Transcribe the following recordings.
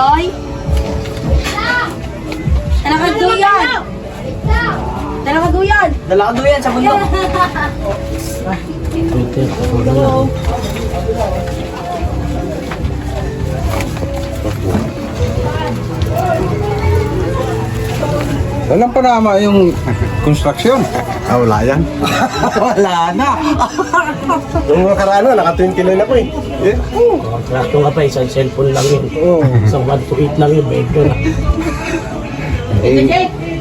Loy? Talakaduyan! Talakaduyan! Dala ka doon sa bundok. Walang panama yung construction. Wala yan. Wala na. Yung mga karano, naka-29 ako eh. Yeah. Kontrato nga pa, isang cellphone lang yun. Oh. Isang 1 to 8 lang yun, ito na.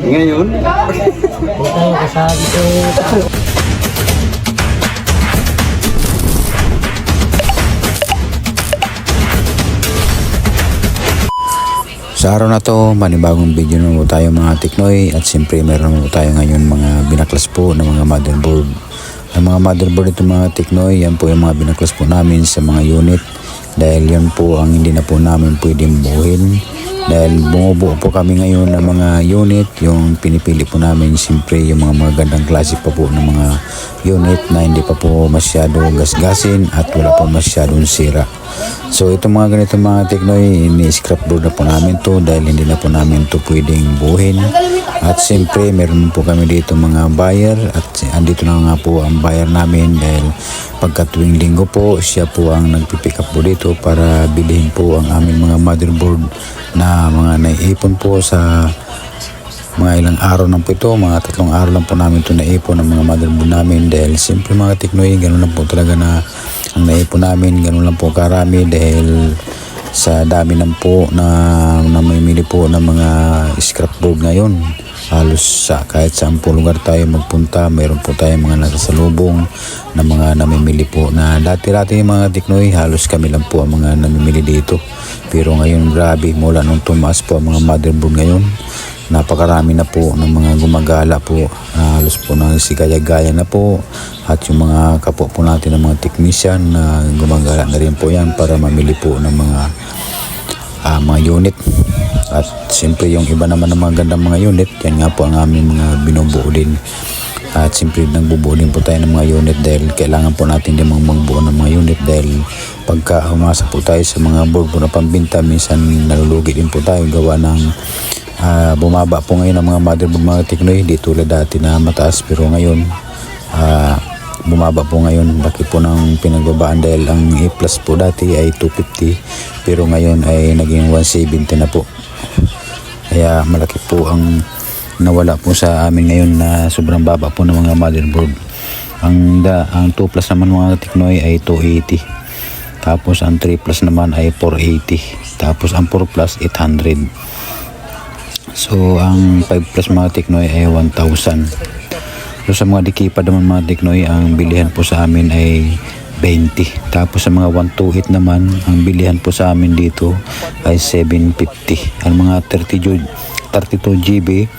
Ngayon, Huwag tayo kasabi ko. Sa araw na to, manibagong video naman po tayo mga Teknoy at siyempre meron naman po tayo ngayon mga binaklas po ng mga motherboard. Ang mga motherboard ito mga Teknoy, yan po yung mga binaklas po namin sa mga unit dahil yan po ang hindi na po namin pwedeng buuhin. Dahil bumubuo po kami ngayon ng mga unit, yung pinipili po namin siyempre yung mga magandang klase pa po ng mga unit na hindi pa po masyado gasgasin at wala po masyadong sira. So itong mga ganito mga Teknoy, ini-scrapboard na po namin to dahil hindi na po namin to pwedeng buuhin. At siyempre meron po kami dito mga buyer at andito na nga po ang buyer namin dahil pagka tuwing linggo po siya po ang nagpipick up po dito para bilhin po ang aming mga motherboard na mga naiipon po sa mga ilang araw lang po ito, mga 3 araw lang po namin ito naipon ng mga motherboard namin dahil siyempre mga Teknoy, ganun lang po talaga na ang naipon namin, ganun lang po karami dahil sa dami lang po na namimili po ng mga scrapboard ngayon. Halos sa kahit saan po lugar tayo magpunta, mayroon po tayong mga nakasalubong na mga namimili po na dati-dati mga Teknoy, halos kami lang po ang mga namimili dito. Pero ngayon grabe, mula nung tumaas po ang mga motherboard ngayon, napakarami na po ng mga gumagala po, halos po na sigaya-gaya na po at yung mga kapwa po natin ng mga technician na gumagala na rin po yan para mamili po ng mga unit. At siyempre yung iba naman ng mga gandang mga unit, yan nga po ang aming mga binubuo din. At siyempre nagbubuo din po tayo ng mga unit dahil kailangan po natin din magbuo ng mga unit dahil pagka umasa po tayo sa mga board po na pambinta, minsan nalulugi din po tayo gawa ng bumaba po ngayon ang mga motherboard mga Teknoy, di tulad dati na mataas pero ngayon bumaba po ngayon, laki po ng pinagbabaan dahil ang A plus po dati ay 250 pero ngayon ay naging 170 na po, kaya malaki po ang nawala po sa amin ngayon na sobrang baba po ng mga motherboard. Ang 2 plus naman mga Teknoy ay 280, tapos ang 3 plus naman ay 480, tapos ang 4 plus 800. So ang 5 plus mga Teknoy ay 1,000. So sa mga dikipad naman mga Teknoy, ang bilihan po sa amin ay 20. Tapos sa mga 128 naman, ang bilihan po sa amin dito ay 750. Ang mga 32 GB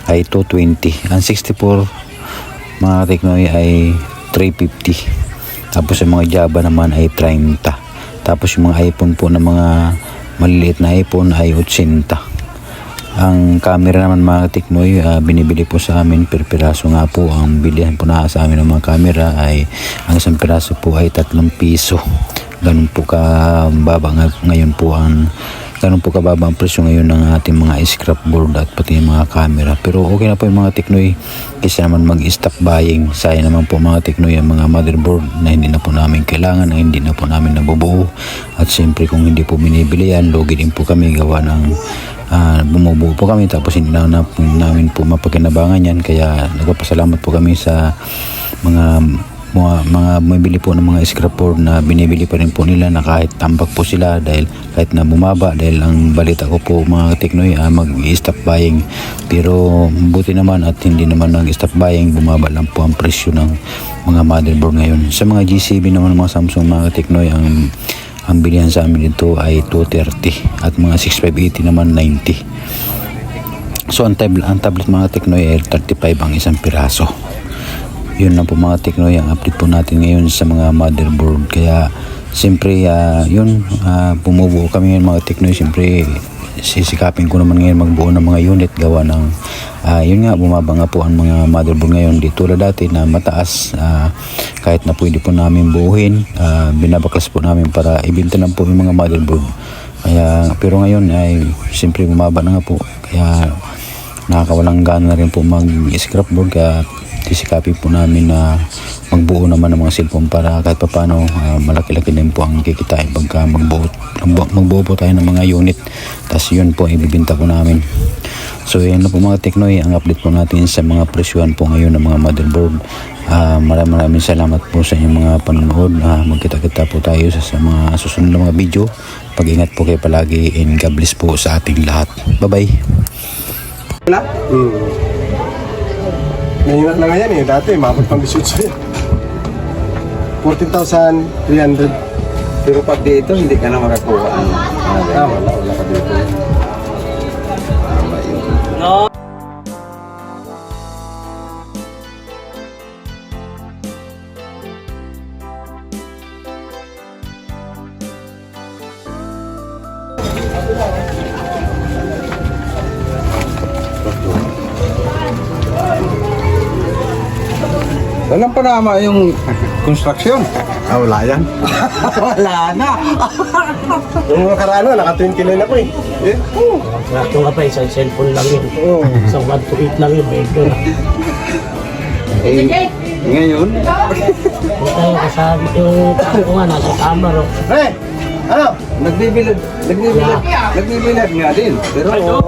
ay 220. Ang 64 mga Teknoy ay 350. Tapos sa mga Java naman ay 30. Tapos yung mga iPhone po na mga maliliit na iPhone ay 80. Ang camera naman mga Teknoy, binibili po sa amin per piraso nga po. Ang bilihan po na sa amin ng mga camera ay ang isang piraso po ay 3 piso. Ganun po kababa ngayon po ganun po kababa ang presyo ngayon ng ating mga scrapboard at pati yung mga camera. Pero okay na po yung mga Teknoy kasi naman mag-stock buying. Sayang naman po mga Teknoy ang mga motherboard na hindi na po namin kailangan, na hindi na po namin nabubuo. At siyempre kung hindi po binibili yan, lugi din po kami gawa ng bumubuo po kami tapos hindi na namin po mapagkinabangan yan. Kaya nagpapasalamat po kami sa mga mabili po ng mga scrapboard na binibili pa rin po nila na kahit tambak po sila dahil kahit na bumaba, dahil ang balita ko po mga Teknoy mag-stop buying, pero buti naman at hindi naman ng stop buying, bumaba lang po ang presyo ng mga motherboard ngayon. Sa mga G7 naman mga Samsung mga Teknoy, ang bilihan sa amin dito ay 230 at mga 6580 naman 90. So ang tablet mga Teknoy ay 35 ang isang piraso. Yun lang po mga Teknoy ang update po natin ngayon sa mga motherboard. Kaya siyempre bumubuo kami ngayon mga Teknoy. Siyempre sisikapin ko naman ngayon magbuo ng mga unit gawa ng yun nga, bumaba nga po ang mga motherboard ngayon. Di tulad dati na mataas, kahit na pwede po namin buuhin, binabaklas po namin para ibenta lang po yung mga motherboard. Kaya, pero ngayon ay siyempre bumaba na nga po. Kaya nakakawalang gana na rin po mag-scrapboard. Kaya sisikapin po namin na magbuo naman ng mga cellphone para kahit pa paano malaki-laki din po ang kikitain pagka magbuo po tayo ng mga unit. Tapos yun po ibibinta po namin. So yan na po mga Teknoy, ang update po natin sa mga presyuhan po ngayon ng mga motherboard. Maraming salamat po sa inyong mga panonood. Magkita-kita po tayo sa mga susunod na mga video. Pag-ingat po kayo palagi and God bless po sa ating lahat. Bye-bye. Nangingat na nga yan eh. Dati, mabot pang 18 yan. 14,300. Pero pag dito, hindi ka na makakuha. Wala ka dito. Tama yun. Walang panama yung construction. Wala yan. Wala na. Yung mga karaan na, naka-29 ako eh. Kontrato nga pa, isang cellphone lang yun. Isang 1 to 8 lang yun, medyo na. Ngayon, Huwag tayo kasabi yung tao nga, nasa camera. Ano? nagbibilad nga din. Pero